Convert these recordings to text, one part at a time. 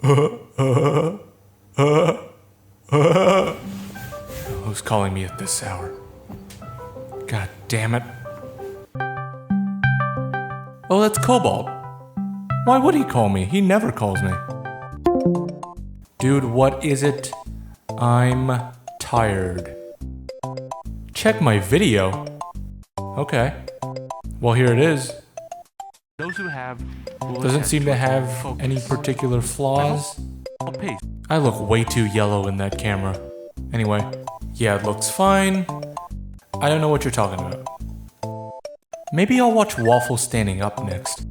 Who's calling me at this hour? God damn it. Oh, that's Cobalt. Why would he call me? He never calls me. Dude, what is it? I'm tired. Check my video. Okay. Well, here it is. Those who have Doesn't seem to have any particular flaws. I look way too yellow in that camera. Anyway, yeah, it looks fine. I don't know what you're talking about. Maybe I'll watch Waffle standing up next.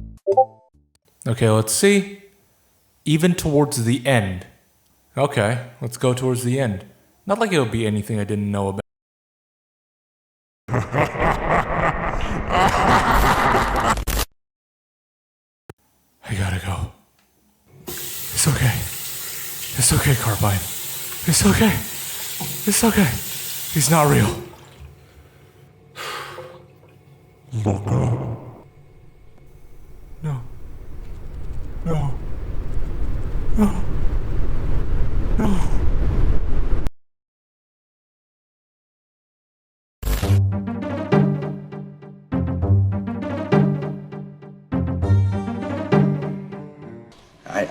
Okay, let's see. Even towards the end. Okay, let's go towards the end. Not like it'll be anything I didn't know about. I gotta go. It's okay. It's okay, Carbine. It's okay. It's okay. He's not real. No. No. No. No.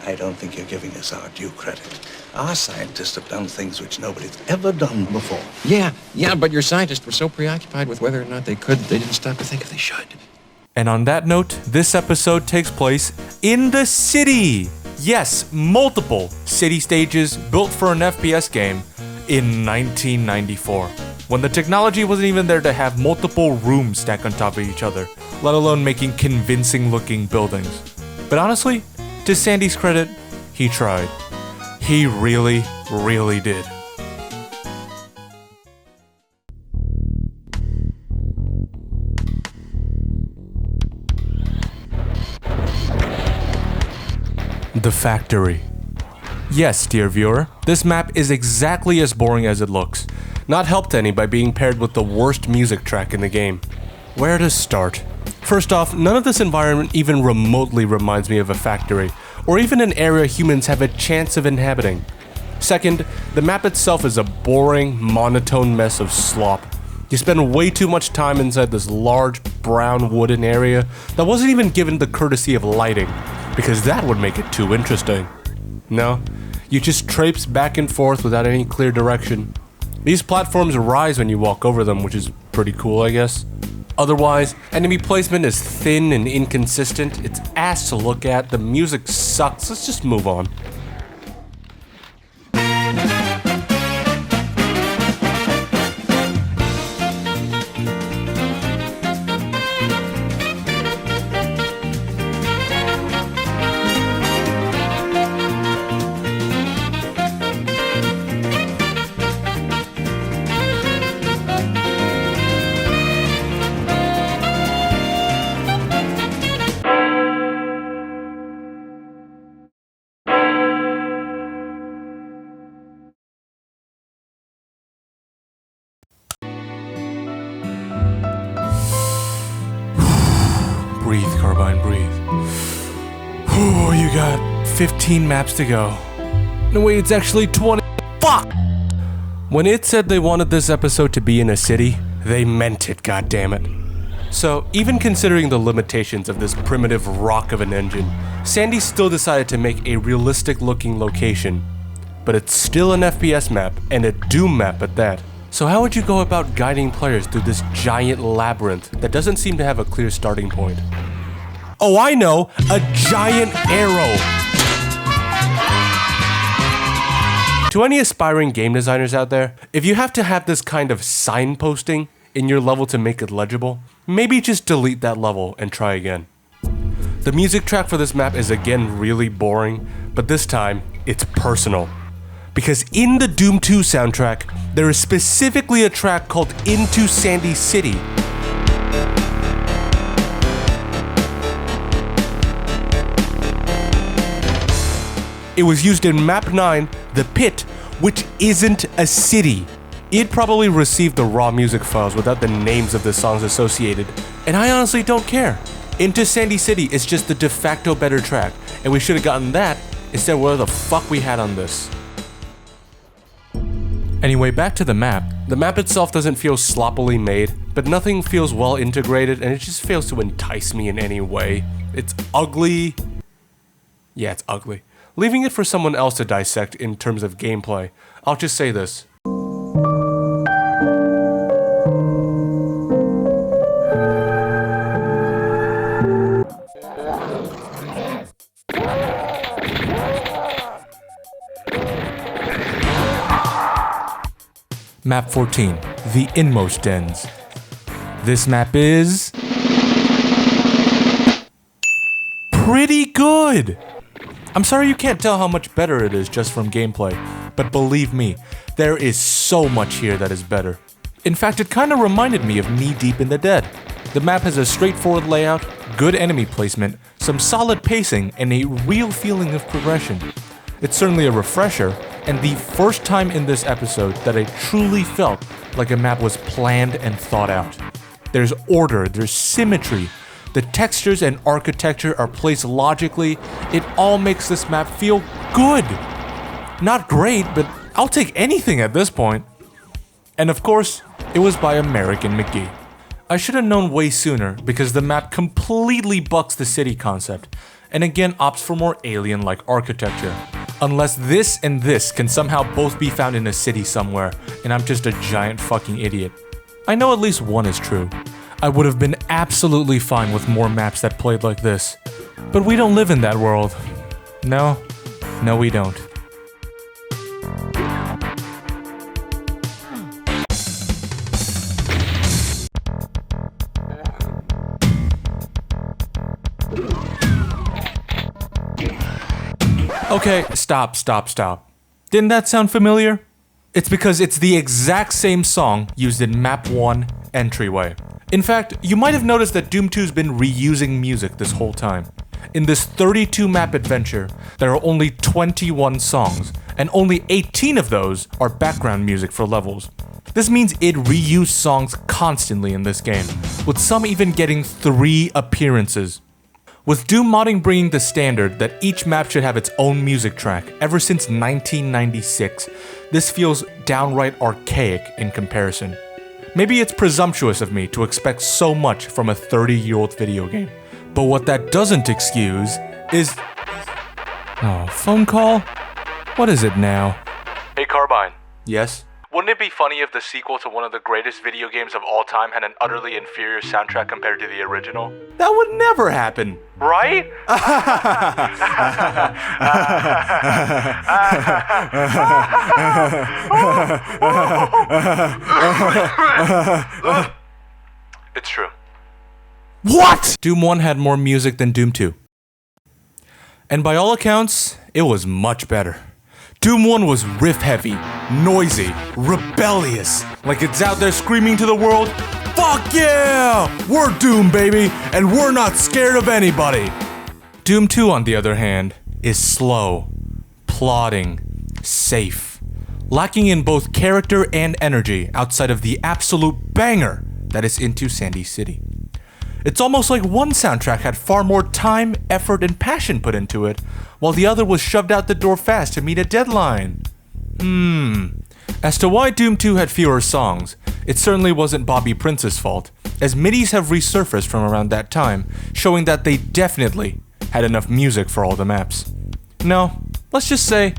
I don't think you're giving us our due credit. Our scientists have done things which nobody's ever done before. Yeah, but your scientists were so preoccupied with whether or not they could, they didn't stop to think if they should. And on that note, this episode takes place in the city. Yes, multiple city stages built for an FPS game in 1994, when the technology wasn't even there to have multiple rooms stacked on top of each other, let alone making convincing looking buildings. But honestly, to Sandy's credit, he tried. He really, really did. The factory. Yes, dear viewer, this map is exactly as boring as it looks. Not helped any by being paired with the worst music track in the game. Where to start? First off, none of this environment even remotely reminds me of a factory, or even an area humans have a chance of inhabiting. Second, the map itself is a boring, monotone mess of slop. You spend way too much time inside this large, brown wooden area that wasn't even given the courtesy of lighting, because that would make it too interesting. No, you just traipse back and forth without any clear direction. These platforms rise when you walk over them, which is pretty cool, I guess. Otherwise, enemy placement is thin and inconsistent, it's ass to look at, the music sucks, let's just move on. Breathe, Carbine, breathe. Whew, you got 15 maps to go. No, wait, it's actually 20. Fuck! When it said they wanted this episode to be in a city, they meant it, goddammit. So, even considering the limitations of this primitive rock of an engine, Sandy still decided to make a realistic looking location. But it's still an FPS map, and a Doom map at that. So how would you go about guiding players through this giant labyrinth that doesn't seem to have a clear starting point? Oh, I know! A giant arrow! To any aspiring game designers out there, if you have to have this kind of signposting in your level to make it legible, maybe just delete that level and try again. The music track for this map is again really boring, but this time, it's personal. Because in the Doom 2 soundtrack, there is specifically a track called Into Sandy City. It was used in Map 9, The Pit, which isn't a city. It probably received the raw music files without the names of the songs associated, and I honestly don't care. Into Sandy City is just the de facto better track, and we should have gotten that instead where the fuck we had on this. Anyway, back to the map. The map itself doesn't feel sloppily made, but nothing feels well integrated and it just fails to entice me in any way. It's ugly. Yeah, it's ugly. Leaving it for someone else to dissect in terms of gameplay, I'll just say this. Map 14, the Inmost Dens. This map is pretty good. I'm sorry you can't tell how much better it is just from gameplay, but believe me, there is so much here that is better. In fact, it kinda reminded me of Knee Deep in the Dead. The map has a straightforward layout, good enemy placement, some solid pacing, and a real feeling of progression. It's certainly a refresher, and the first time in this episode that I truly felt like a map was planned and thought out. There's order, there's symmetry, the textures and architecture are placed logically, it all makes this map feel good. Not great, but I'll take anything at this point. And of course, it was by American McGee. I should have known way sooner because the map completely bucks the city concept, and again opts for more alien-like architecture. Unless this and this can somehow both be found in a city somewhere, and I'm just a giant fucking idiot. I know at least one is true. I would have been absolutely fine with more maps that played like this. But we don't live in that world. No, we don't. Okay, stop. Didn't that sound familiar? It's because it's the exact same song used in Map 1 Entryway. In fact, you might have noticed that Doom 2's been reusing music this whole time. In this 32 map adventure, there are only 21 songs, and only 18 of those are background music for levels. This means it reused songs constantly in this game, with some even getting 3 appearances. With Doom modding bringing the standard that each map should have its own music track ever since 1996, this feels downright archaic in comparison. Maybe it's presumptuous of me to expect so much from a 30-year-old video game, but what that doesn't excuse is... Oh, phone call? What is it now? Hey Carbine, Yes? wouldn't it be funny if the sequel to one of the greatest video games of all time had an utterly inferior soundtrack compared to the original? That would never happen! Right? It's true. What?! Doom 1 had more music than Doom 2. And by all accounts, it was much better. Doom 1 was riff-heavy, noisy, rebellious, like it's out there screaming to the world, "Fuck yeah! We're Doom, baby, and we're not scared of anybody!" Doom 2, on the other hand, is slow, plodding, safe, lacking in both character and energy outside of the absolute banger that is Into Sandy City. It's almost like one soundtrack had far more time, effort, and passion put into it, while the other was shoved out the door fast to meet a deadline. As to why Doom 2 had fewer songs, it certainly wasn't Bobby Prince's fault, as MIDIs have resurfaced from around that time, showing that they definitely had enough music for all the maps. No, let's just say,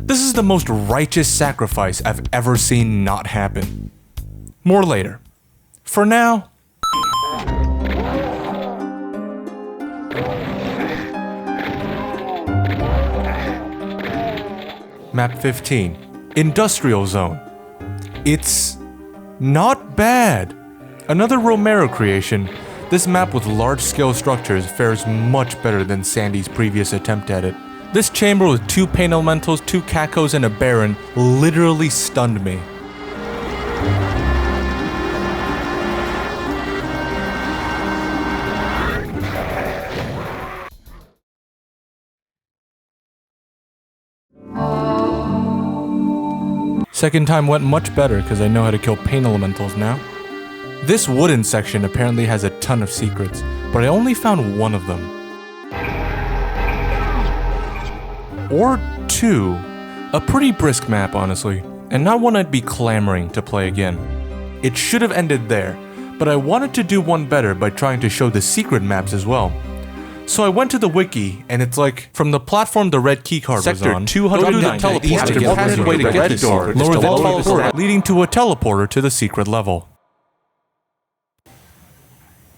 this is the most righteous sacrifice I've ever seen not happen. More later. For now... Map 15, Industrial Zone. It's not bad. Another Romero creation, this map with large-scale structures fares much better than Sandy's previous attempt at it. This chamber with 2 paint elementals, 2 cacos, and a baron literally stunned me. Second time went much better because I know how to kill paint elementals now. This wooden section apparently has a ton of secrets, but I only found one of them. or 2. A pretty brisk map, honestly, and not one I'd be clamoring to play again. It should have ended there, but I wanted to do one better by trying to show the secret maps as well. So I went to the wiki, and it's like, from the platform the red keycard was on, 209 teleporter to get padded way to get this door, lower the teleporter, leading to a teleporter to the secret level.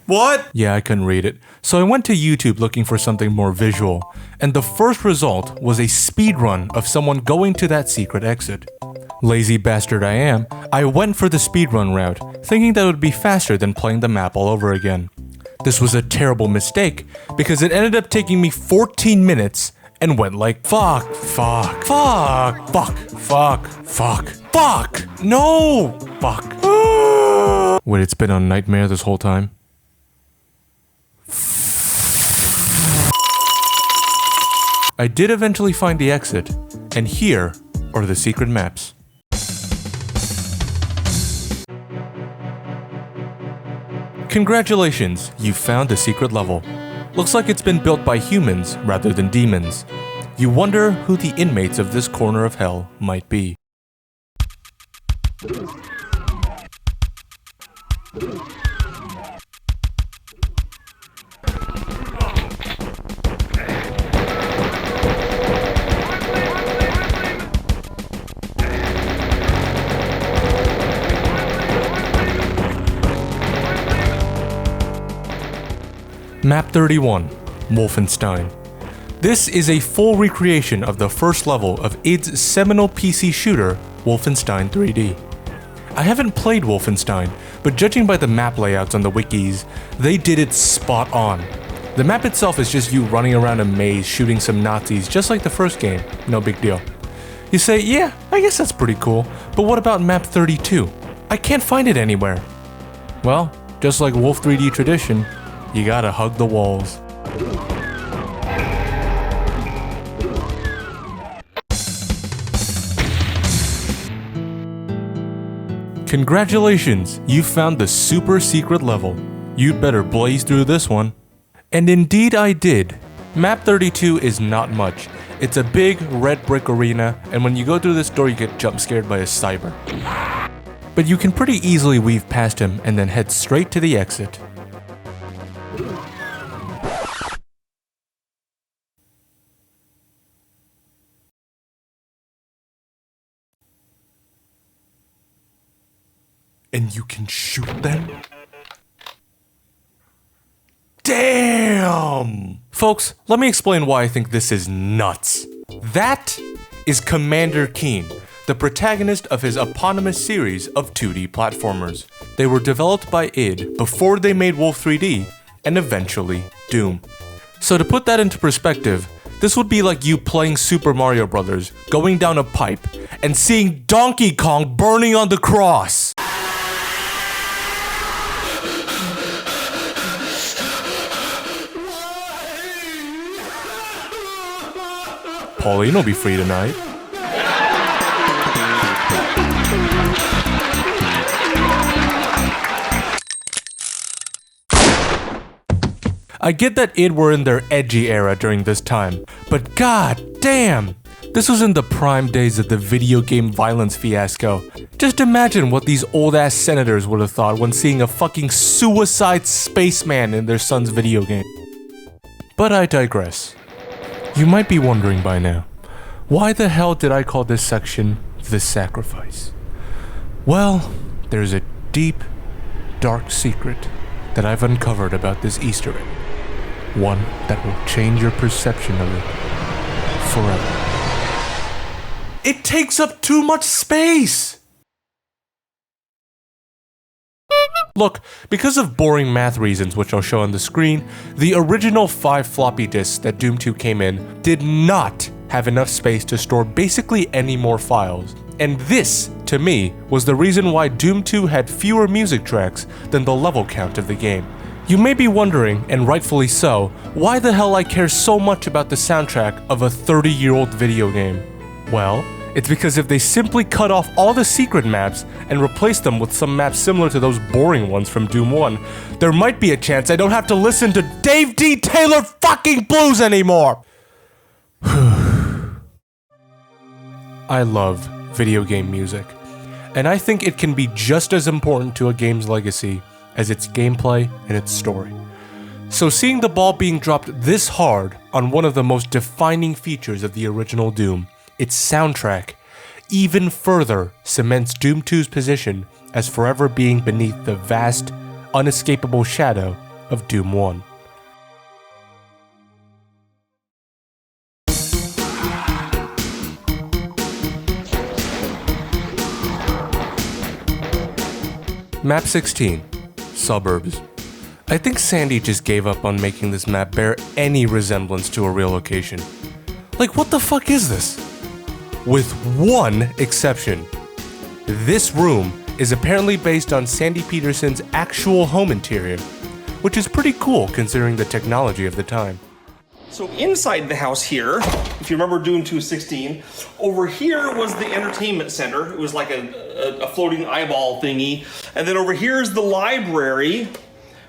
What? Yeah, I couldn't read it. So I went to YouTube looking for something more visual, and the first result was a speedrun of someone going to that secret exit. Lazy bastard I am, I went for the speedrun route, thinking that it would be faster than playing the map all over again. This was a terrible mistake, because it ended up taking me 14 minutes and went like fuck, no, fuck. Wait, it's been a nightmare this whole time? I did eventually find the exit, and here are the secret maps. Congratulations, you found the secret level. Looks like it's been built by humans rather than demons. You wonder who the inmates of this corner of hell might be. Map 31, Wolfenstein. This is a full recreation of the first level of id's seminal PC shooter, Wolfenstein 3D. I haven't played Wolfenstein, but judging by the map layouts on the wikis, they did it spot on. The map itself is just you running around a maze shooting some Nazis just like the first game, no big deal. You say, yeah, I guess that's pretty cool, but what about map 32? I can't find it anywhere. Well, just like Wolf 3D tradition, you gotta hug the walls. Congratulations, you found the super secret level. You'd better blaze through this one. And indeed I did. Map 32 is not much. It's a big red brick arena, and when you go through this door you get jump scared by a cyber. But you can pretty easily weave past him and then head straight to the exit. And you can shoot them? Damn! Folks, let me explain why I think this is nuts. That is Commander Keen, the protagonist of his eponymous series of 2D platformers. They were developed by id before they made Wolf 3D, and eventually Doom. So to put that into perspective, this would be like you playing Super Mario Bros., going down a pipe, and seeing Donkey Kong burning on the cross. Pauline will be free tonight. I get that id were in their edgy era during this time, but god damn! This was in the prime days of the video game violence fiasco. Just imagine what these old-ass senators would have thought when seeing a fucking suicide spaceman in their son's video game. But I digress. You might be wondering by now, why the hell did I call this section The Sacrifice? Well, there's a deep, dark secret that I've uncovered about this Easter egg. One that will change your perception of it forever. It takes up too much space! Look, because of boring math reasons which I'll show on the screen, the original 5 floppy disks that Doom 2 came in did not have enough space to store basically any more files. And this, to me, was the reason why Doom 2 had fewer music tracks than the level count of the game. You may be wondering, and rightfully so, why the hell I care so much about the soundtrack of a 30-year-old video game. Well, it's because if they simply cut off all the secret maps and replace them with some maps similar to those boring ones from Doom 1, there might be a chance I don't have to listen to Dave D. Taylor fucking blues anymore! I love video game music, and I think it can be just as important to a game's legacy as its gameplay and its story. So seeing the ball being dropped this hard on one of the most defining features of the original Doom, its soundtrack, even further cements Doom 2's position as forever being beneath the vast, unescapable shadow of Doom 1. Map 16, Suburbs. I think Sandy just gave up on making this map bear any resemblance to a real location. Like, what the fuck is this? With one exception. This room is apparently based on Sandy Peterson's actual home interior, which is pretty cool considering the technology of the time. So inside the house here, if you remember Doom 2:16, over here was the entertainment center. It was like a floating eyeball thingy. And then over here is the library,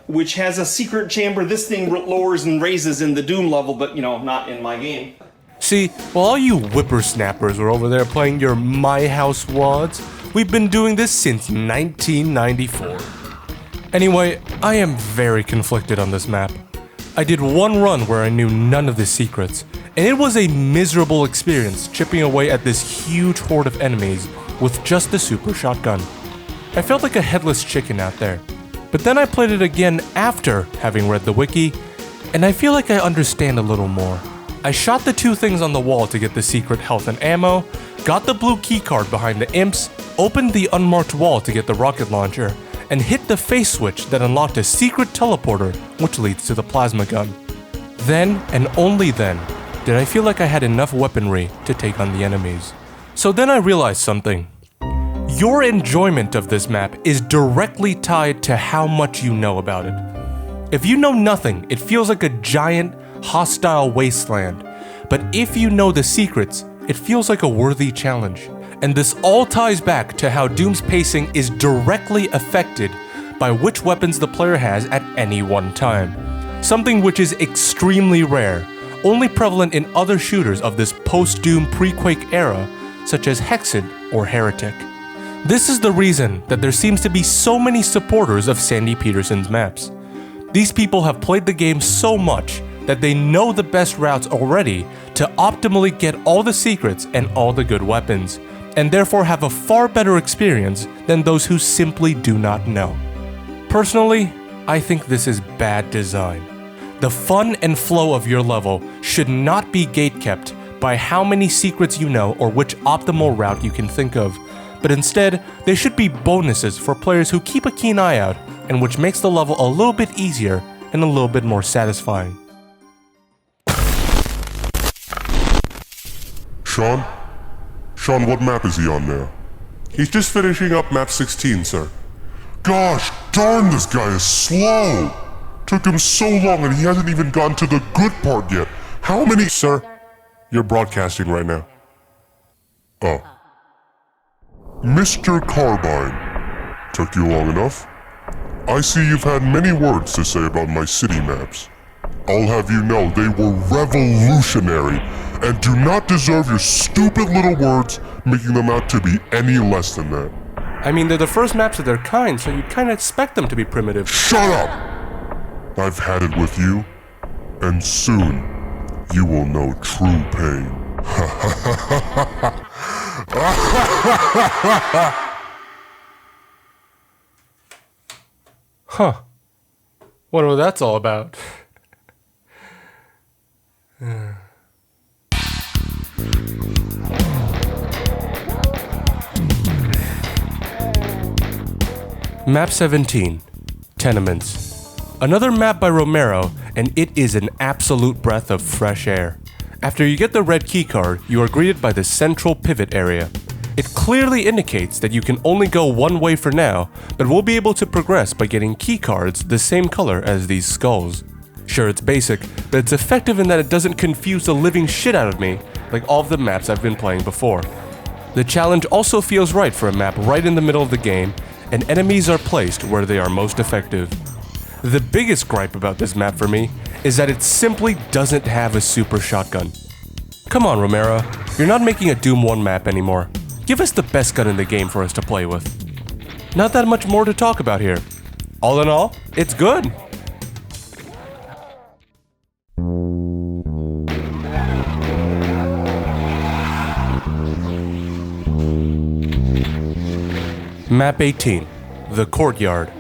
which has a secret chamber. This thing lowers and raises in the Doom level, but, you know, not in my game. See, while all you whippersnappers were over there playing your My House wads, we've been doing this since 1994. Anyway, I am very conflicted on this map. I did one run where I knew none of the secrets, and it was a miserable experience chipping away at this huge horde of enemies with just the super shotgun. I felt like a headless chicken out there. But then I played it again after having read the wiki, and I feel like I understand a little more. I shot the two things on the wall to get the secret health and ammo, got the blue keycard behind the imps, opened the unmarked wall to get the rocket launcher, and hit the face switch that unlocked a secret teleporter which leads to the plasma gun. Then, and only then, did I feel like I had enough weaponry to take on the enemies. So then I realized something. Your enjoyment of this map is directly tied to how much you know about it. If you know nothing, it feels like a giant, hostile wasteland. But if you know the secrets, it feels like a worthy challenge. And this all ties back to how Doom's pacing is directly affected by which weapons the player has at any one time. Something which is extremely rare, only prevalent in other shooters of this post-Doom pre-Quake era, such as Hexen or Heretic. This is the reason that there seems to be so many supporters of Sandy Peterson's maps. These people have played the game so much that they know the best routes already to optimally get all the secrets and all the good weapons, and therefore have a far better experience than those who simply do not know. Personally, I think this is bad design. The fun and flow of your level should not be gatekept by how many secrets you know or which optimal route you can think of, but instead, they should be bonuses for players who keep a keen eye out and which makes the level a little bit easier and a little bit more satisfying. Sean? Sean, what map is he on now? He's just finishing up map 16, sir. Gosh darn, this guy is slow! Took him so long and he hasn't even gotten to the good part yet. How many— Sir, you're broadcasting right now. Oh. Mr. Carbine. Took you long enough? I see you've had many words to say about my city maps. I'll have you know they were revolutionary and do not deserve your stupid little words making them out to be any less than that. I mean, they're the first maps of their kind, so you'd kinda expect them to be primitive. Shut up! I've had it with you, and soon you will know true pain. Huh. Wonder what that's all about. Map 17, Tenements. Another map by Romero, and it is an absolute breath of fresh air. After you get the red keycard, you are greeted by the central pivot area. It clearly indicates that you can only go one way for now, but we'll be able to progress by getting keycards the same color as these skulls. Sure, it's basic, but it's effective in that it doesn't confuse the living shit out of me like all of the maps I've been playing before. The challenge also feels right for a map right in the middle of the game, and enemies are placed where they are most effective. The biggest gripe about this map for me is that it simply doesn't have a super shotgun. Come on, Romero, You're not making a Doom 1 map anymore. Give us the best gun in the game for us to play with. Not that much more to talk about here. All in all, it's good. Map 18, the courtyard.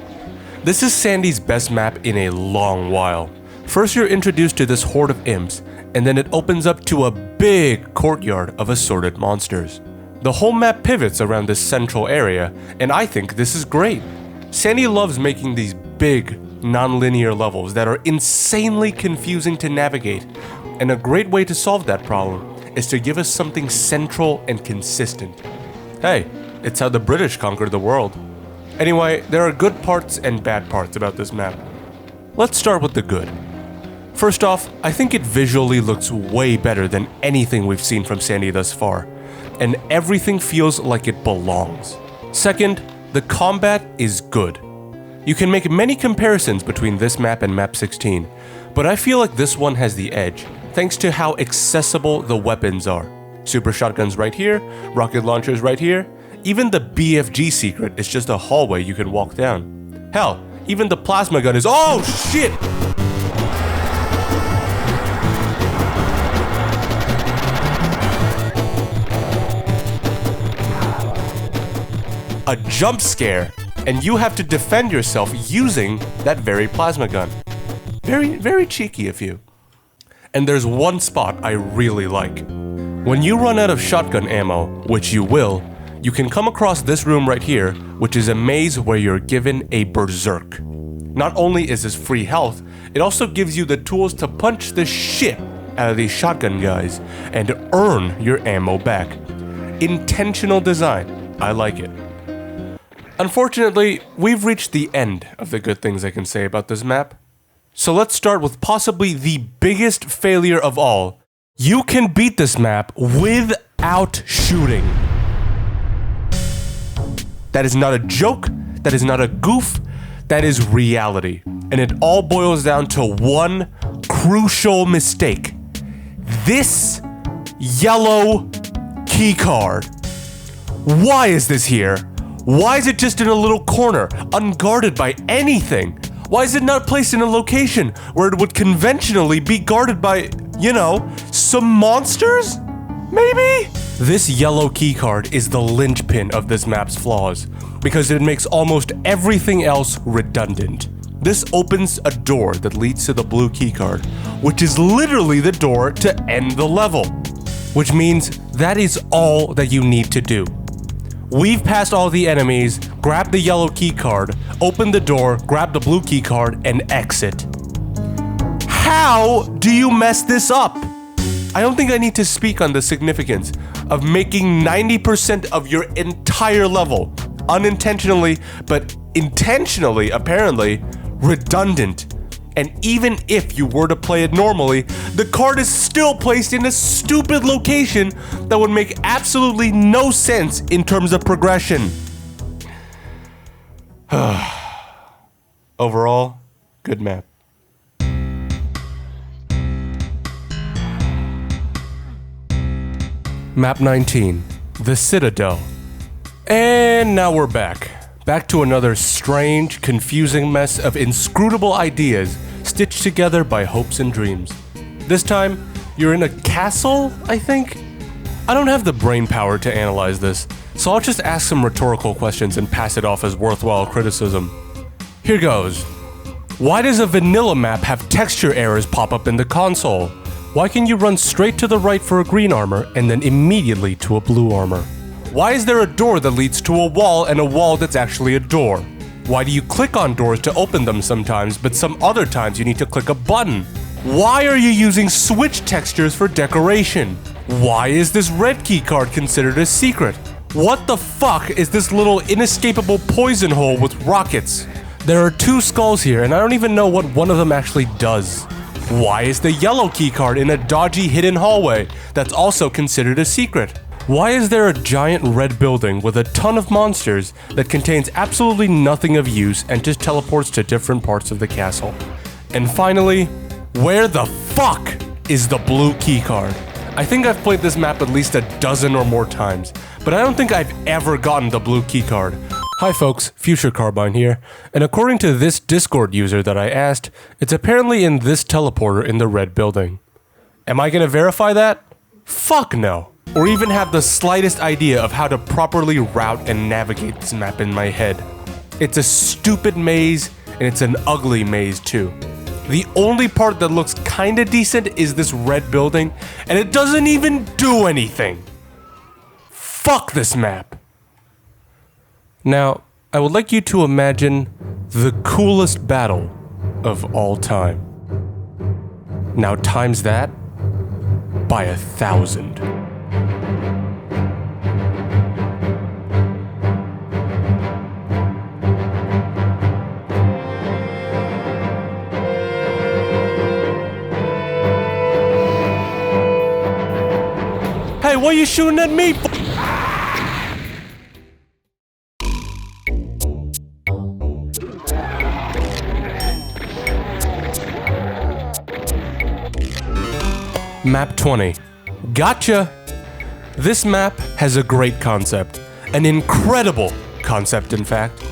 This is Sandy's best map in a long while. First you're introduced to this horde of imps, and then it opens up to a big courtyard of assorted monsters. The whole map pivots around this central area, and I think this is great. Sandy loves making these big, non-linear levels that are insanely confusing to navigate, and a great way to solve that problem is to give us something central and consistent. Hey, it's how the British conquered the world. Anyway, there are good parts and bad parts about this map. Let's start with the good. First off, I think it visually looks way better than anything we've seen from Sandy thus far, and everything feels like it belongs. Second, the combat is good. You can make many comparisons between this map and map 16, but I feel like this one has the edge, thanks to how accessible the weapons are. Super shotguns right here, rocket launchers right here. Even the BFG secret is just a hallway you can walk down. Hell, even the plasma gun is— oh shit! A jump scare, and you have to defend yourself using that very plasma gun. Very cheeky of you. And there's one spot I really like. When you run out of shotgun ammo, which you will, you can come across this room right here, which is a maze where you're given a berserk. Not only is this free health, it also gives you the tools to punch the shit out of these shotgun guys and earn your ammo back. Intentional design. I like it. Unfortunately, we've reached the end of the good things I can say about this map. So let's start with possibly the biggest failure of all. You can beat this map without shooting. That is not a joke, that is not a goof, that is reality. And it all boils down to one crucial mistake. This yellow keycard. Why is this here? Why is it just in a little corner, unguarded by anything? Why is it not placed in a location where it would conventionally be guarded by, you know, some monsters? Maybe? This yellow keycard is the linchpin of this map's flaws, because it makes almost everything else redundant. This opens a door that leads to the blue keycard, which is literally the door to end the level. Which means that is all that you need to do. Weave past all the enemies, grab the yellow keycard, open the door, grab the blue keycard, and exit. How do you mess this up? I don't think I need to speak on the significance of making 90% of your entire level, unintentionally, but intentionally, apparently, redundant. And even if you were to play it normally, the card is still placed in a stupid location that would make absolutely no sense in terms of progression. Overall, good map. Map 19, the Citadel. And now we're back. Back to another strange, confusing mess of inscrutable ideas stitched together by hopes and dreams. This time, you're in a castle, I think? I don't have the brain power to analyze this, so I'll just ask some rhetorical questions and pass it off as worthwhile criticism. Here goes. Why does a vanilla map have texture errors pop up in the console? Why can you run straight to the right for a green armor and then immediately to a blue armor? Why is there a door that leads to a wall and a wall that's actually a door? Why do you click on doors to open them sometimes, but some other times you need to click a button? Why are you using switch textures for decoration? Why is this red keycard considered a secret? What the fuck is this little inescapable poison hole with rockets? There are two skulls here and I don't even know what one of them actually does. Why is the yellow keycard in a dodgy hidden hallway that's also considered a secret? Why is there a giant red building with a ton of monsters that contains absolutely nothing of use and just teleports to different parts of the castle? And finally, where the fuck is the blue keycard? I think I've played this map at least a dozen or more times, but I don't think I've ever gotten the blue keycard. Hi folks, Future Carbine here, and according to this Discord user that I asked, it's apparently in this teleporter in the red building. Am I gonna verify that? Fuck no. Or even have the slightest idea of how to properly route and navigate this map in my head. It's a stupid maze, and it's an ugly maze too. The only part that looks kinda decent is this red building, and it doesn't even do anything. Fuck this map. Now, I would like you to imagine the coolest battle of all time. Now times that by 1,000. Hey, what are you shooting at me for? Map 20. Gotcha! This map has a great concept. An incredible concept, in fact.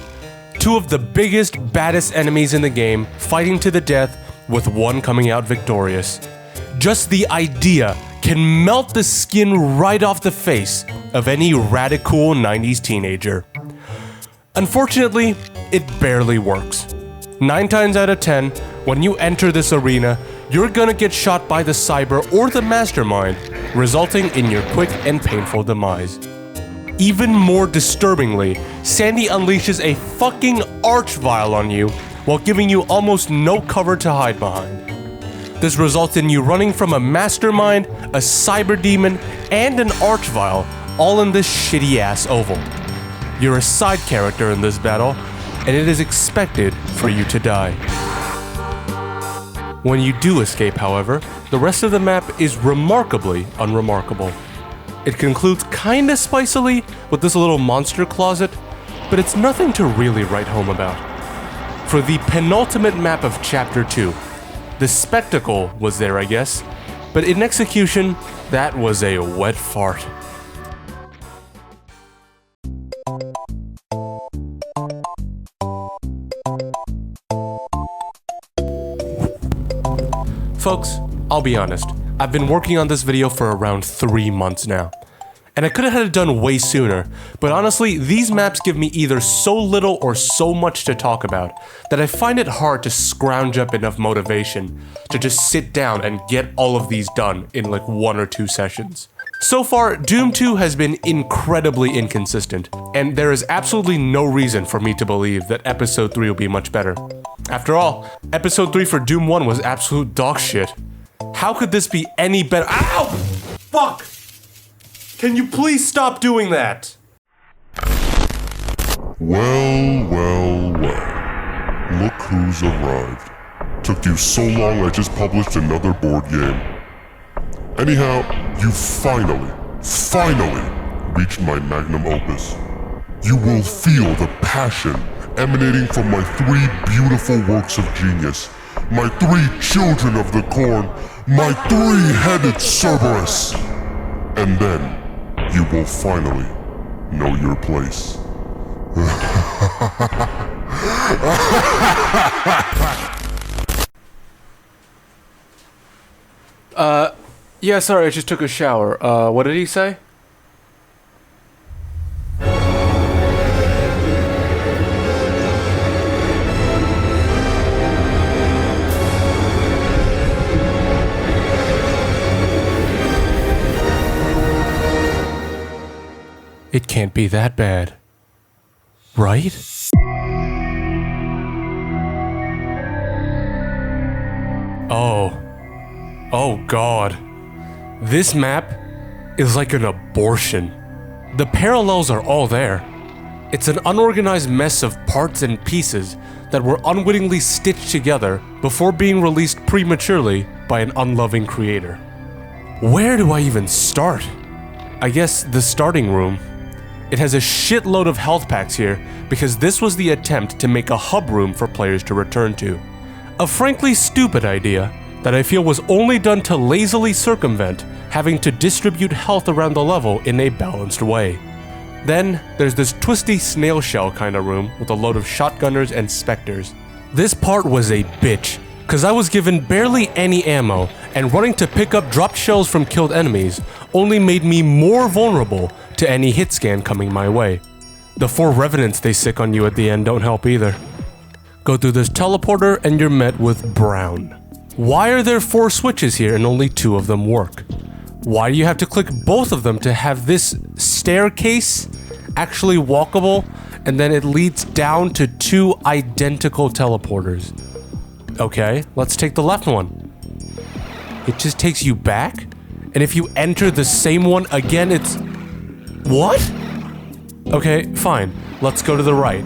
Two of the biggest, baddest enemies in the game fighting to the death with one coming out victorious. Just the idea can melt the skin right off the face of any radical 90s teenager. Unfortunately, it barely works. 9 times out of 10, when you enter this arena, you're gonna get shot by the cyber or the mastermind, resulting in your quick and painful demise. Even more disturbingly, Sandy unleashes a fucking archvile on you while giving you almost no cover to hide behind. This results in you running from a mastermind, a cyber demon, and an archvile, all in this shitty ass oval. You're a side character in this battle, and it is expected for you to die. When you do escape, however, the rest of the map is remarkably unremarkable. It concludes kinda spicily with this little monster closet, but it's nothing to really write home about. For the penultimate map of Chapter 2, the spectacle was there, I guess, but in execution, that was a wet fart. Folks, I'll be honest, I've been working on this video for around 3 months now. And I could have had it done way sooner, but honestly, these maps give me either so little or so much to talk about that I find it hard to scrounge up enough motivation to just sit down and get all of these done in like 1 or 2 sessions. So far, Doom 2 has been incredibly inconsistent, and there is absolutely no reason for me to believe that Episode 3 will be much better. After all, Episode 3 for Doom 1 was absolute dog shit. How could this be any better? Ow! Fuck! Can you please stop doing that? Well. Look who's arrived. Took you so long I just published another board game. Anyhow, you finally reached my magnum opus. You will feel the passion emanating from my 3 beautiful works of genius. My 3 children of the corn. My 3-headed Cerberus. And then, you will finally know your place. Yeah, sorry, I just took a shower. What did he say? It can't be that bad, right? Oh God. This map is like an abortion. The parallels are all there. It's an unorganized mess of parts and pieces that were unwittingly stitched together before being released prematurely by an unloving creator. Where do I even start? I guess the starting room. It has a shitload of health packs here because this was the attempt to make a hub room for players to return to. A frankly stupid idea, that I feel was only done to lazily circumvent having to distribute health around the level in a balanced way. Then, there's this twisty snail shell kind of room with a load of shotgunners and specters. This part was a bitch, cause I was given barely any ammo, and running to pick up dropped shells from killed enemies only made me more vulnerable to any hit scan coming my way. The 4 revenants they sick on you at the end don't help either. Go through this teleporter and you're met with brown. Why are there 4 switches here and only 2 of them work? Why do you have to click both of them to have this staircase actually walkable, and then it leads down to 2 identical teleporters? Okay, let's take the left one. It just takes you back? And if you enter the same one again, it's... What? Okay, fine. Let's go to the right.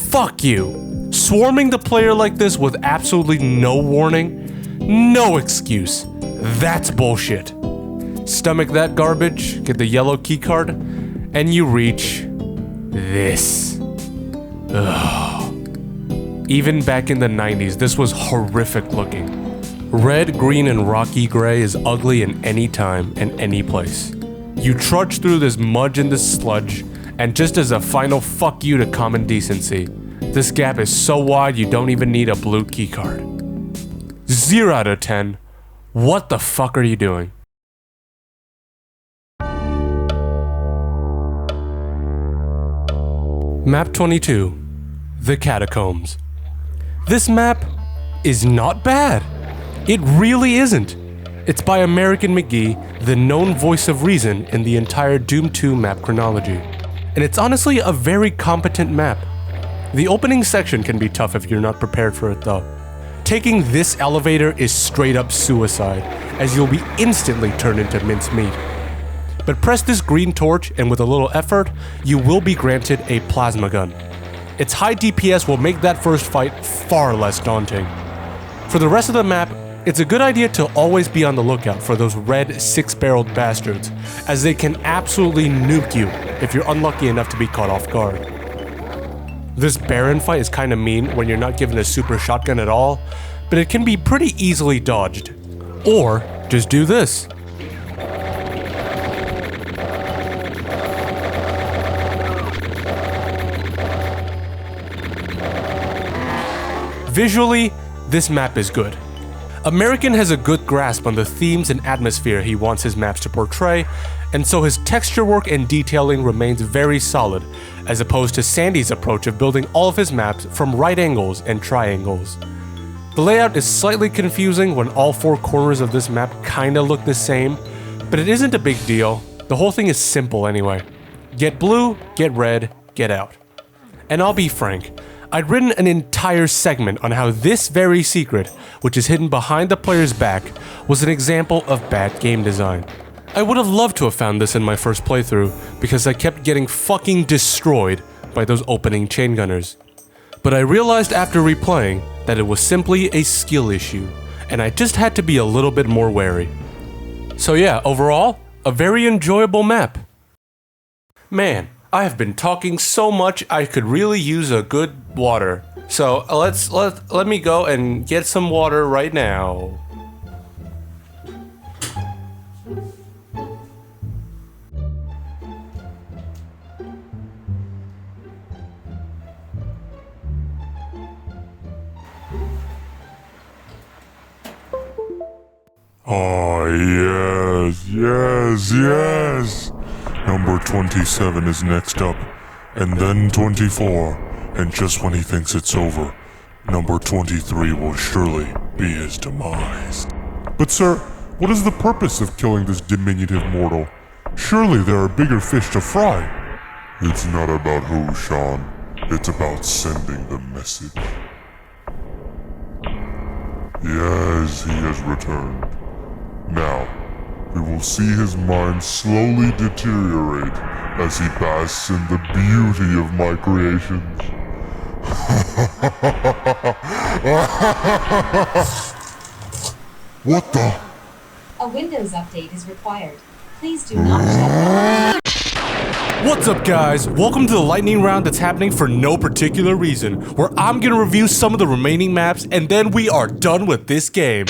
Fuck you. Swarming the player like this with absolutely no warning? No excuse. That's bullshit. Stomach that garbage, get the yellow keycard, and you reach this. Ugh. Even back in the 90s, this was horrific looking. Red, green, and rocky gray is ugly in any time and any place. You trudge through this mud and this sludge, and just as a final fuck you to common decency, this gap is so wide you don't even need a blue keycard. 0 out of 10. What the fuck are you doing? Map 22. The Catacombs. This map is not bad. It really isn't. It's by American McGee, the known voice of reason in the entire Doom 2 map chronology. And it's honestly a very competent map. The opening section can be tough if you're not prepared for it though. Taking this elevator is straight up suicide, as you'll be instantly turned into mincemeat. But press this green torch and with a little effort, you will be granted a plasma gun. Its high DPS will make that first fight far less daunting. For the rest of the map, it's a good idea to always be on the lookout for those red 6-barreled bastards, as they can absolutely nuke you if you're unlucky enough to be caught off guard. This Baron fight is kinda mean when you're not given a super shotgun at all, but it can be pretty easily dodged. Or, just do this. Visually, this map is good. American has a good grasp on the themes and atmosphere he wants his maps to portray, and so his texture work and detailing remains very solid, as opposed to Sandy's approach of building all of his maps from right angles and triangles. The layout is slightly confusing when all 4 corners of this map kinda look the same, but it isn't a big deal. The whole thing is simple anyway. Get blue, get red, get out. And I'll be frank, I'd written an entire segment on how this very secret, which is hidden behind the player's back, was an example of bad game design. I would have loved to have found this in my first playthrough, because I kept getting fucking destroyed by those opening chain gunners. But I realized after replaying that it was simply a skill issue, and I just had to be a little bit more wary. So yeah, overall, a very enjoyable map. Man, I have been talking so much I could really use a good water. So let me go and get some water right now. Oh, yes. Number 27 is next up, and then 24, and just when he thinks it's over, number 23 will surely be his demise. But sir, what is the purpose of killing this diminutive mortal? Surely there are bigger fish to fry. It's not about who, Sean. It's about sending the message. Yes, he has returned. Now, we will see his mind slowly deteriorate as he basks in the beauty of my creations. What the? A Windows update is required. Please do not shut down. What's up, guys? Welcome to the lightning round that's happening for no particular reason, where I'm gonna review some of the remaining maps and then we are done with this game.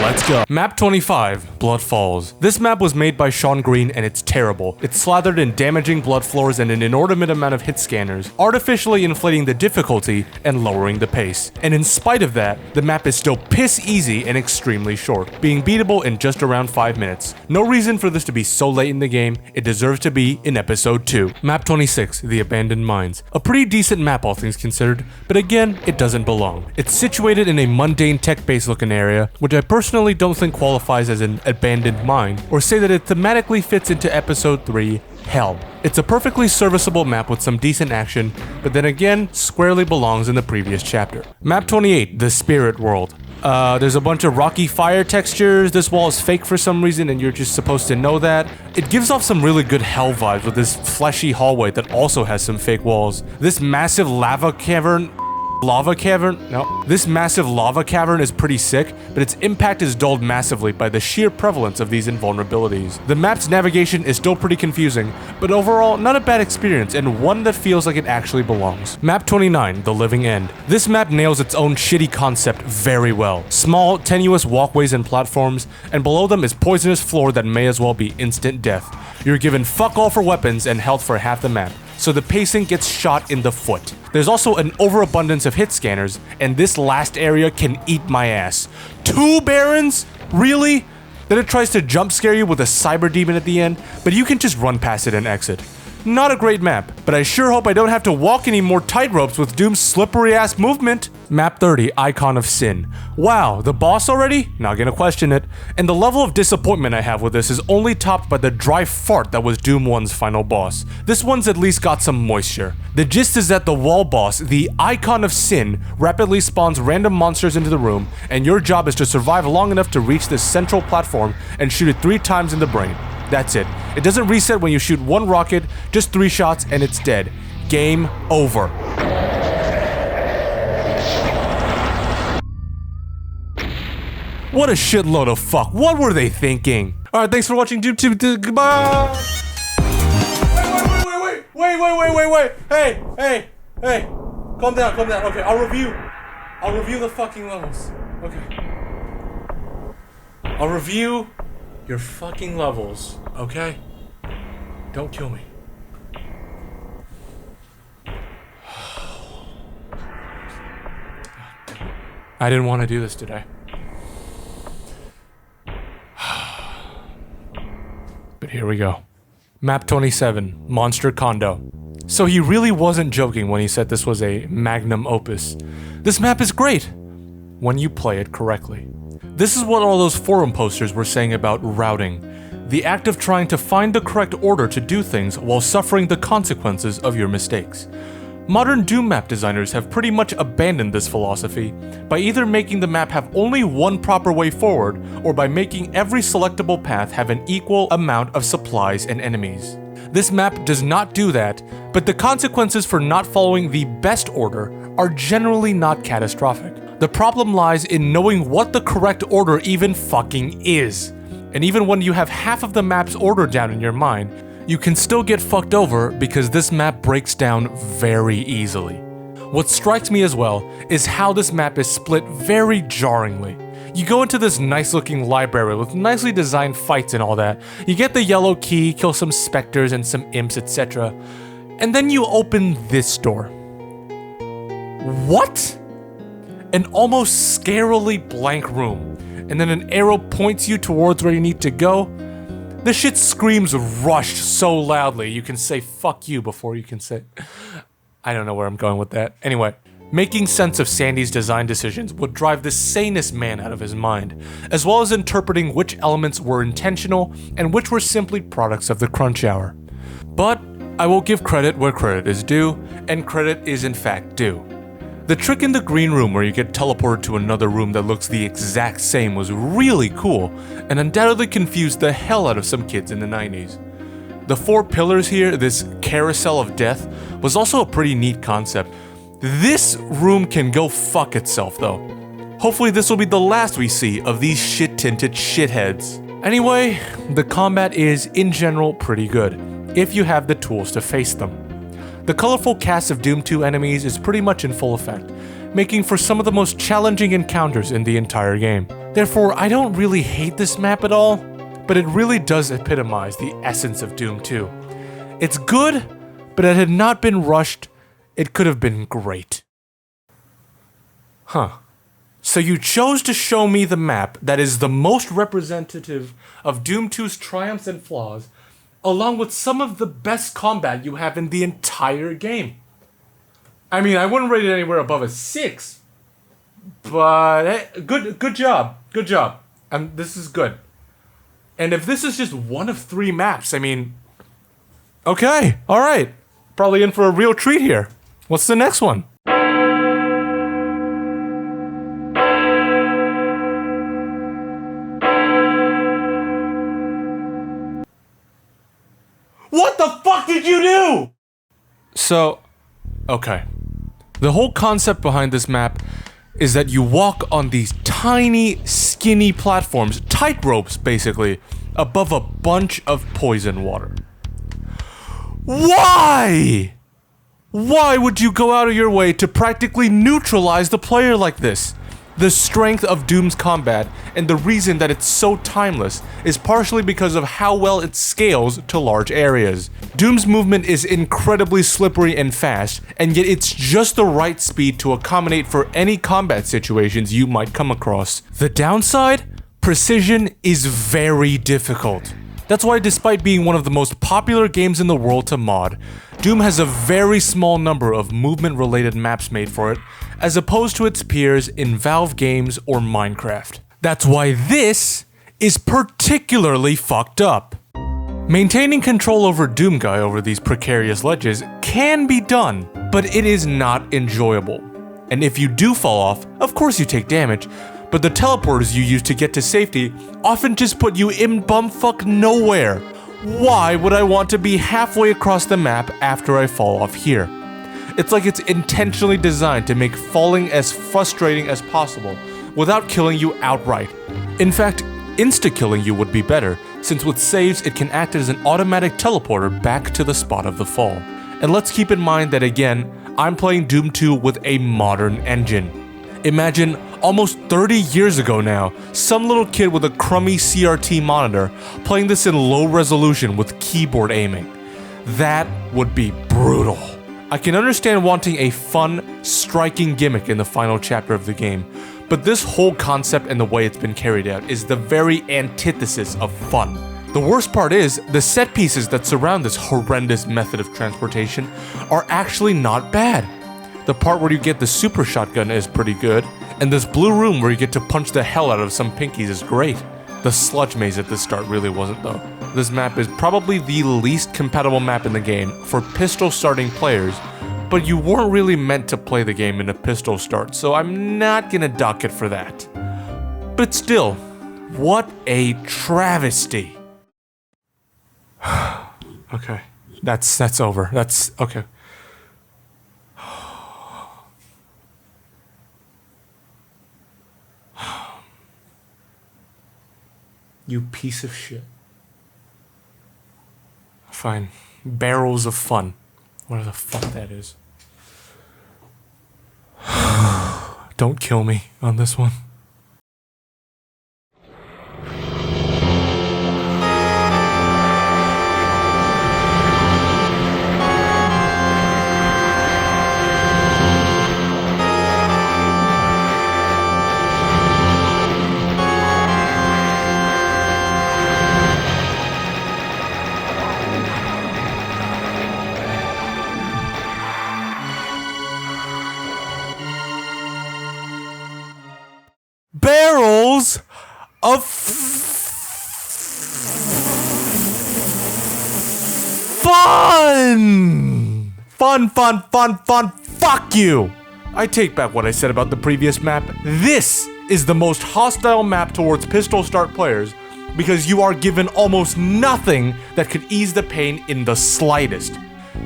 Let's go. Map 25, Blood Falls. This map was made by Sean Green and it's terrible. It's slathered in damaging blood floors and an inordinate amount of hit scanners, artificially inflating the difficulty and lowering the pace. And in spite of that, the map is still piss easy and extremely short, being beatable in just around 5 minutes. No reason for this to be so late in the game. It deserves to be in episode 2. Map 26, The Abandoned Mines. A pretty decent map all things considered, but again, it doesn't belong. It's situated in a mundane tech-based looking area, which I personally don't think qualifies as an abandoned mine, or say that it thematically fits into episode 3, Hell. It's a perfectly serviceable map with some decent action, but then again, squarely belongs in the previous chapter. Map 28, The Spirit World. There's a bunch of rocky fire textures. This wall is fake for some reason and you're just supposed to know that. It gives off some really good Hell vibes with this fleshy hallway that also has some fake walls. This massive lava cavern is pretty sick, but its impact is dulled massively by the sheer prevalence of these invulnerabilities. The map's navigation is still pretty confusing, but overall, not a bad experience and one that feels like it actually belongs. Map 29, The Living End. This map nails its own shitty concept very well. Small, tenuous walkways and platforms, and below them is poisonous floor that may as well be instant death. You're given fuck all for weapons and health for half the map, so the pacing gets shot in the foot. There's also an overabundance of hit scanners, and this last area can eat my ass. 2 barons? Really? Then it tries to jump scare you with a cyber demon at the end, but you can just run past it and exit. Not a great map, but I sure hope I don't have to walk any more tightropes with Doom's slippery ass movement. Map 30, Icon of Sin. Wow, the boss already? Not gonna question it. And the level of disappointment I have with this is only topped by the dry fart that was Doom 1's final boss. This one's at least got some moisture. The gist is that the wall boss, the Icon of Sin, rapidly spawns random monsters into the room, and your job is to survive long enough to reach this central platform and shoot it 3 times in the brain. That's it. It doesn't reset when you shoot 1 rocket, just 3 shots and it's dead. Game over. What a shitload of fuck. What were they thinking? Alright, thanks for watching YouTube. Goodbye! Wait. Hey. Calm down. Okay, I'll review the fucking levels. Okay. I'll review your fucking levels, okay? Don't kill me. I didn't want to do this today. But here we go. Map 27, Monster Condo. So he really wasn't joking when he said this was a magnum opus. This map is great when you play it correctly. This is what all those forum posters were saying about routing. The act of trying to find the correct order to do things while suffering the consequences of your mistakes. Modern Doom map designers have pretty much abandoned this philosophy by either making the map have only one proper way forward or by making every selectable path have an equal amount of supplies and enemies. This map does not do that, but the consequences for not following the best order are generally not catastrophic. The problem lies in knowing what the correct order even fucking is. And even when you have half of the map's order down in your mind, you can still get fucked over because this map breaks down very easily. What strikes me as well is how this map is split very jarringly. You go into this nice looking library with nicely designed fights and all that, you get the yellow key, kill some specters and some imps, etc. And then you open this door. What? An almost scarily blank room, and then an arrow points you towards where you need to go. The shit screams rushed so loudly you can say fuck you before you can say... I don't know where I'm going with that. Anyway, making sense of Sandy's design decisions would drive the sanest man out of his mind, as well as interpreting which elements were intentional and which were simply products of the crunch hour. But I will give credit where credit is due, and credit is in fact due. The trick in the green room where you get teleported to another room that looks the exact same was really cool, and undoubtedly confused the hell out of some kids in the 90s. The 4 pillars here, this carousel of death, was also a pretty neat concept. This room can go fuck itself though. Hopefully this will be the last we see of these shit-tinted shitheads. Anyway, the combat is, in general, pretty good. if you have the tools to face them. The colorful cast of Doom 2 enemies is pretty much in full effect, making for some of the most challenging encounters in the entire game. Therefore, I don't really hate this map at all, but it really does epitomize the essence of Doom 2. It's good, but it had not been rushed, it could have been great. Huh. So you chose to show me the map that is the most representative of Doom 2's triumphs and flaws, along with some of the best combat you have in the entire game. I mean, I wouldn't rate it anywhere above a 6, but hey, good job. Good job. This is good. And if this is just one of 3 maps, I mean, okay, all right. Probably in for a real treat here. What's the next one? What the fuck did you do? So, okay. The whole concept behind this map is that you walk on these tiny, skinny platforms, tightropes basically, above a bunch of poison water. Why? Why would you go out of your way to practically neutralize the player like this? The strength of Doom's combat and the reason that it's so timeless is partially because of how well it scales to large areas. Doom's movement is incredibly slippery and fast, and yet it's just the right speed to accommodate for any combat situations you might come across. The downside? Precision is very difficult. That's why despite being one of the most popular games in the world to mod, Doom has a very small number of movement-related maps made for it, as opposed to its peers in Valve games or Minecraft. That's why this is particularly fucked up. Maintaining control over Doomguy over these precarious ledges can be done, but it is not enjoyable. And if you do fall off, of course you take damage, but the teleporters you use to get to safety often just put you in bumfuck nowhere. Why would I want to be halfway across the map after I fall off here? It's like it's intentionally designed to make falling as frustrating as possible without killing you outright. In fact, insta-killing you would be better, since with saves it can act as an automatic teleporter back to the spot of the fall. And let's keep in mind that again, I'm playing Doom 2 with a modern engine. Imagine, almost 30 years ago now, some little kid with a crummy CRT monitor playing this in low resolution with keyboard aiming. That would be brutal. I can understand wanting a fun, striking gimmick in the final chapter of the game, but this whole concept and the way it's been carried out is the very antithesis of fun. The worst part is, the set pieces that surround this horrendous method of transportation are actually not bad. The part where you get the super shotgun is pretty good, and this blue room where you get to punch the hell out of some pinkies is great. The sludge maze at the start really wasn't though. This map is probably the least compatible map in the game for pistol starting players, but you weren't really meant to play the game in a pistol start, so I'm not gonna dock it for that. But still, what a travesty. Okay, that's over. That's okay. You piece of shit. Fine. Barrels of fun. Whatever the fuck that is. Don't kill me on this one. Barrels of fun! Fun. Fuck you! I take back what I said about the previous map. This is the most hostile map towards pistol start players because you are given almost nothing that could ease the pain in the slightest.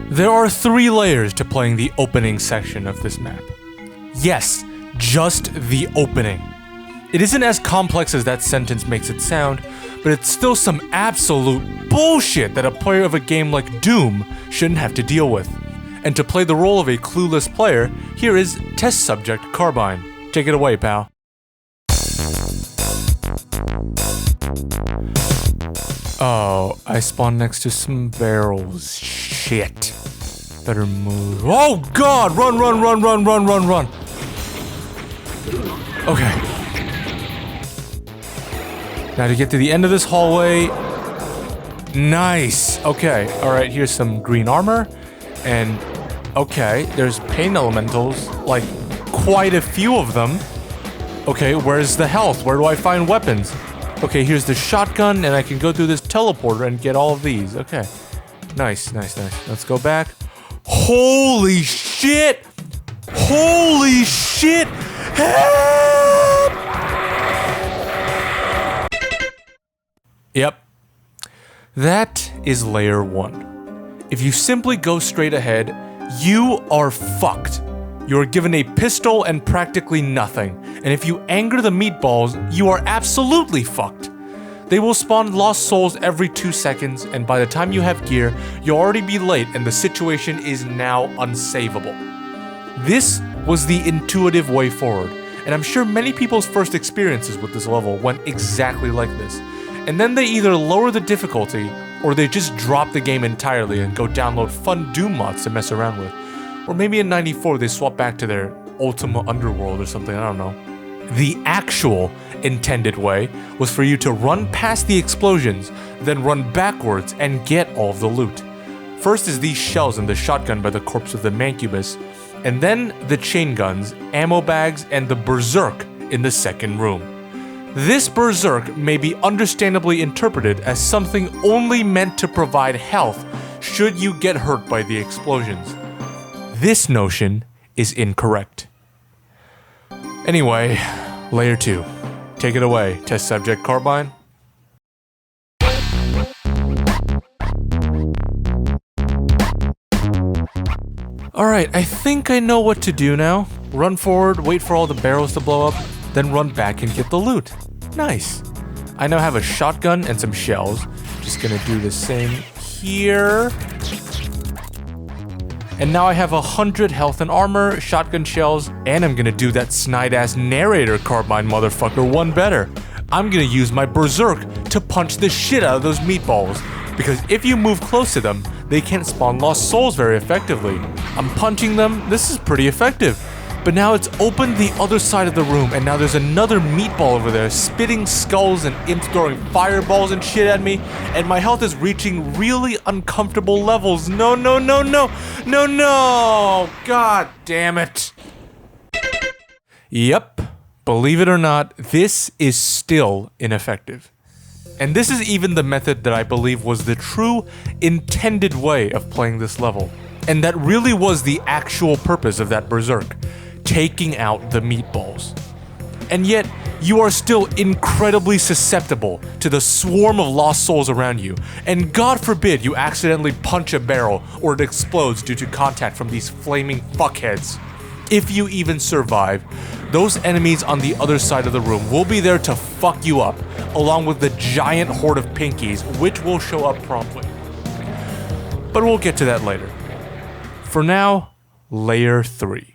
There are 3 layers to playing the opening section of this map. Yes, just the opening. It isn't as complex as that sentence makes it sound, but it's still some absolute bullshit that a player of a game like Doom shouldn't have to deal with. And to play the role of a clueless player, here is test subject Carbine. Take it away, pal. Oh, I spawned next to some barrels. Shit. Better move. Oh god! Run, run, run, run, run, run, run! Okay. Now to get to the end of this hallway. Nice! Okay, alright, here's some green armor. And, okay, there's pain elementals. Like, quite a few of them. Okay, where's the health? Where do I find weapons? Okay, here's the shotgun, and I can go through this teleporter and get all of these. Okay. Nice, nice, nice. Let's go back. Holy shit! Holy shit! Help! Yep. That is layer 1. If you simply go straight ahead, you are fucked. You're given a pistol and practically nothing, and if you anger the meatballs, you are absolutely fucked. They will spawn lost souls every 2 seconds, and by the time you have gear, you'll already be late and the situation is now unsavable. This was the intuitive way forward, and I'm sure many people's first experiences with this level went exactly like this. And then they either lower the difficulty, or they just drop the game entirely and go download fun Doom mods to mess around with. Or maybe in 94 they swap back to their Ultima Underworld or something, I don't know. The actual intended way was for you to run past the explosions, then run backwards and get all of the loot. First is these shells and the shotgun by the corpse of the Mancubus, and then the chain guns, ammo bags, and the berserk in the second room. This berserk may be understandably interpreted as something only meant to provide health should you get hurt by the explosions. This notion is incorrect. Anyway, layer 2. Take it away, test subject Carbine. Alright, I think I know what to do now. Run forward, wait for all the barrels to blow up, then run back and get the loot. Nice. I now have a shotgun and some shells. Just gonna do the same here. And now I have 100 health and armor, shotgun shells, and I'm gonna do that snide-ass narrator Carbine motherfucker one better. I'm gonna use my berserk to punch the shit out of those meatballs, because if you move close to them, they can't spawn lost souls very effectively. I'm punching them, this is pretty effective. But now it's opened the other side of the room, and now there's another meatball over there, spitting skulls and imps throwing fireballs and shit at me, and my health is reaching really uncomfortable levels. No, no, no, no, no, no! God damn it. Yep, believe it or not, this is still ineffective. And this is even the method that I believe was the true, intended way of playing this level. And that really was the actual purpose of that berserk. Taking out the meatballs. And yet, you are still incredibly susceptible to the swarm of lost souls around you, and God forbid you accidentally punch a barrel or it explodes due to contact from these flaming fuckheads. If you even survive, those enemies on the other side of the room will be there to fuck you up, along with the giant horde of pinkies, which will show up promptly. But we'll get to that later. For now, layer 3.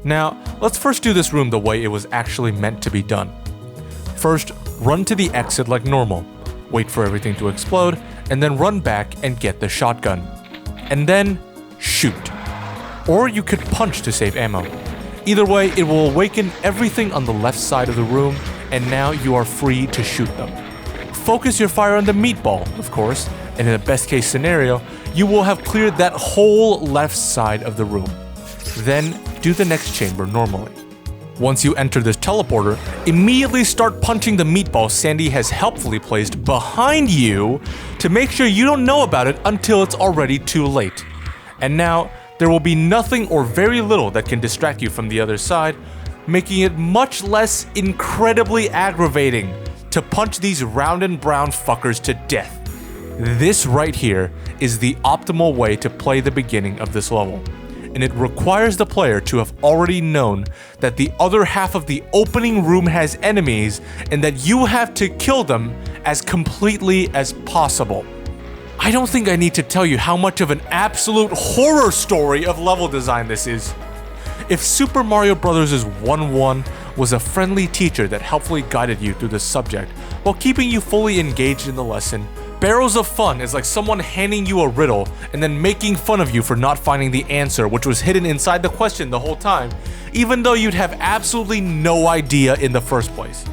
Now, let's first do this room the way it was actually meant to be done. First, run to the exit like normal, wait for everything to explode, and then run back and get the shotgun. And then, shoot. Or you could punch to save ammo. Either way, it will awaken everything on the left side of the room, and now you are free to shoot them. Focus your fire on the meatball, of course, and in the best case scenario, you will have cleared that whole left side of the room. Then, do the next chamber normally. Once you enter this teleporter, immediately start punching the meatball Sandy has helpfully placed behind you to make sure you don't know about it until it's already too late. And now, there will be nothing or very little that can distract you from the other side, making it much less incredibly aggravating to punch these round and brown fuckers to death. This right here is the optimal way to play the beginning of this level. and it requires the player to have already known that the other half of the opening room has enemies and that you have to kill them as completely as possible. I don't think I need to tell you how much of an absolute horror story of level design this is. If Super Mario Bros. 1-1 was a friendly teacher that helpfully guided you through the subject while keeping you fully engaged in the lesson, Barrels of Fun is like someone handing you a riddle and then making fun of you for not finding the answer, which was hidden inside the question the whole time, even though you'd have absolutely no idea in the first place.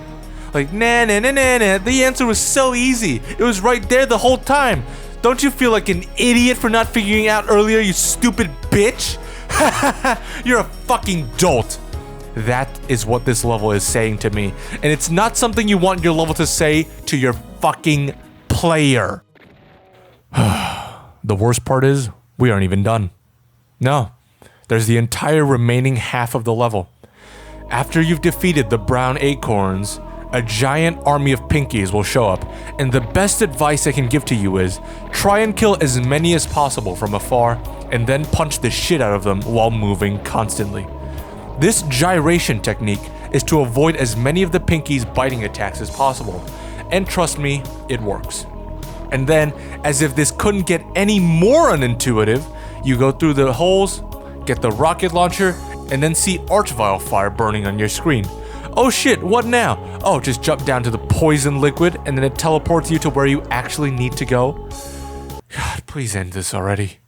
Like, nah, the answer was so easy. It was right there the whole time. Don't you feel like an idiot for not figuring out earlier, you stupid bitch? You're a fucking dolt. That is what this level is saying to me, and it's not something you want your level to say to your fucking player. The worst part is, we aren't even done. No, there's the entire remaining half of the level. After you've defeated the brown acorns, a giant army of pinkies will show up, and the best advice I can give to you is, try and kill as many as possible from afar, and then punch the shit out of them while moving constantly. This gyration technique is to avoid as many of the pinkies' biting attacks as possible, and trust me, it works. And then, as if this couldn't get any more unintuitive, you go through the holes, get the rocket launcher, and then see archvile fire burning on your screen. Oh shit, what now? Oh, just jump down to the poison liquid, and then it teleports you to where you actually need to go. God, please end this already.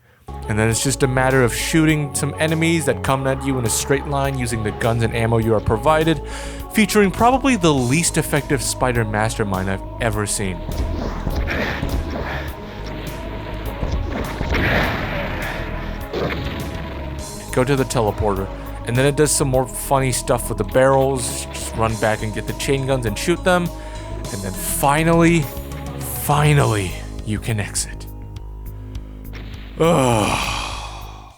And then it's just a matter of shooting some enemies that come at you in a straight line using the guns and ammo you are provided, featuring probably the least effective spider mastermind I've ever seen. Go to the teleporter, and then it does some more funny stuff with the barrels. Just run back and get the chain guns and shoot them, and then finally, you can exit. Ugh.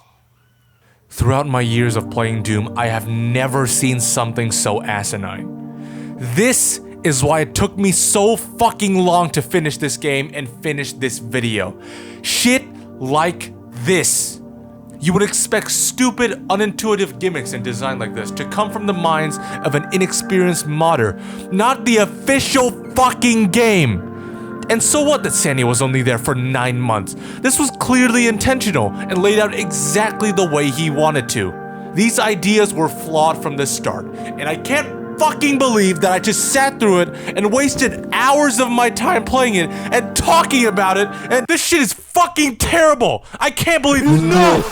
Throughout my years of playing Doom, I have never seen something so asinine. This is why it took me so fucking long to finish this game and finish this video. Shit like this. You would expect stupid, unintuitive gimmicks in design like this to come from the minds of an inexperienced modder, not the official fucking game. And so what that Sandy was only there for 9 months? This was clearly intentional and laid out exactly the way he wanted to. These ideas were flawed from the start, and I can't fucking believe that I just sat through it and wasted hours of my time playing it and talking about it, and this shit is fucking terrible! I can't believe this. No!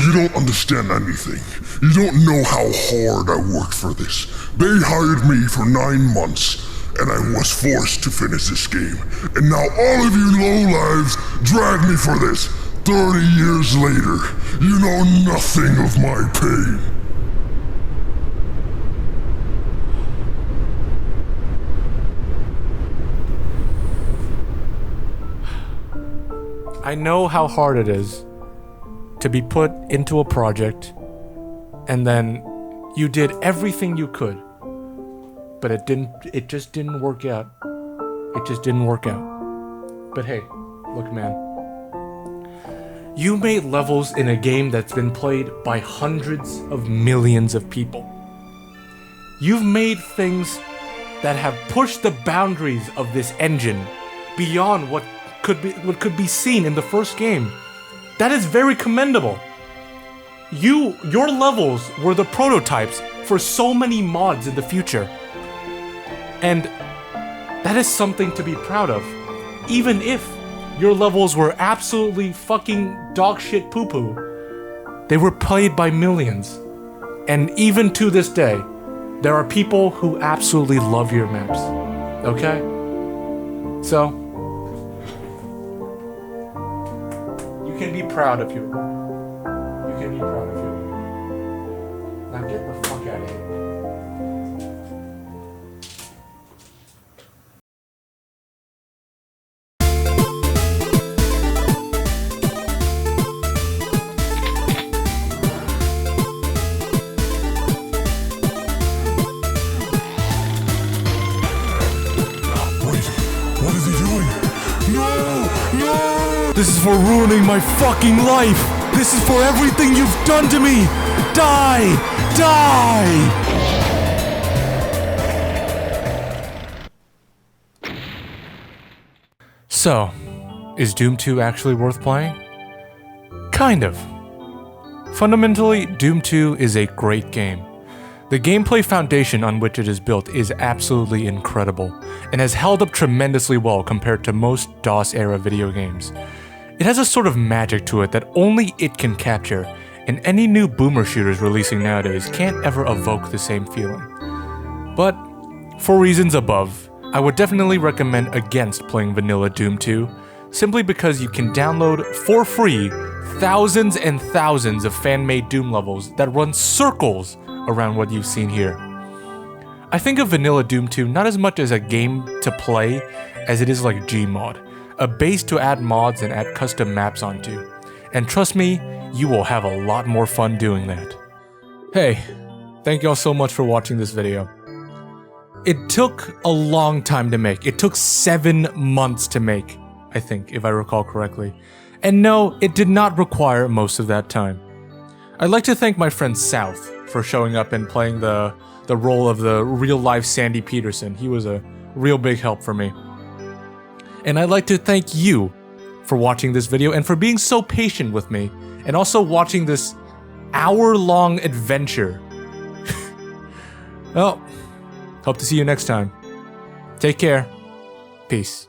You don't understand anything. You don't know how hard I worked for this. They hired me for 9 months. And I was forced to finish this game. And now all of you lowlives drag me for this. 30 years later, you know nothing of my pain. I know how hard it is to be put into a project, and then you did everything you could. But it just didn't work out. It just didn't work out. But hey, look man. You made levels in a game that's been played by hundreds of millions of people. You've made things that have pushed the boundaries of this engine beyond what could be seen in the first game. That is very commendable. Your levels were the prototypes for so many mods in the future. And that is something to be proud of, even if your levels were absolutely fucking dog shit poo-poo. They were played by millions. And even to this day, there are people who absolutely love your maps. Okay? So, you can be proud of you. You can be proud of you. Now get the fuck out of here. What is he doing? No! No! This is for ruining my fucking life! This is for everything you've done to me! Die! Die! So, is Doom 2 actually worth playing? Kind of. Fundamentally, Doom 2 is a great game. The gameplay foundation on which it is built is absolutely incredible, and has held up tremendously well compared to most DOS-era video games. It has a sort of magic to it that only it can capture, and any new boomer shooters releasing nowadays can't ever evoke the same feeling. But, for reasons above, I would definitely recommend against playing vanilla Doom 2, simply because you can download for free thousands and thousands of fan-made Doom levels that run circles around what you've seen here. I think of vanilla Doom 2 not as much as a game to play as it is like Gmod, a base to add mods and add custom maps onto. And trust me, you will have a lot more fun doing that. Hey, thank y'all so much for watching this video. It took a long time to make. It took 7 months to make, I think, if I recall correctly. And no, it did not require most of that time. I'd like to thank my friend South for showing up and playing the role of the real-life Sandy Peterson. He was a real big help for me. And I'd like to thank you for watching this video and for being so patient with me, and also watching this hour-long adventure. Well, hope to see you next time. Take care. Peace.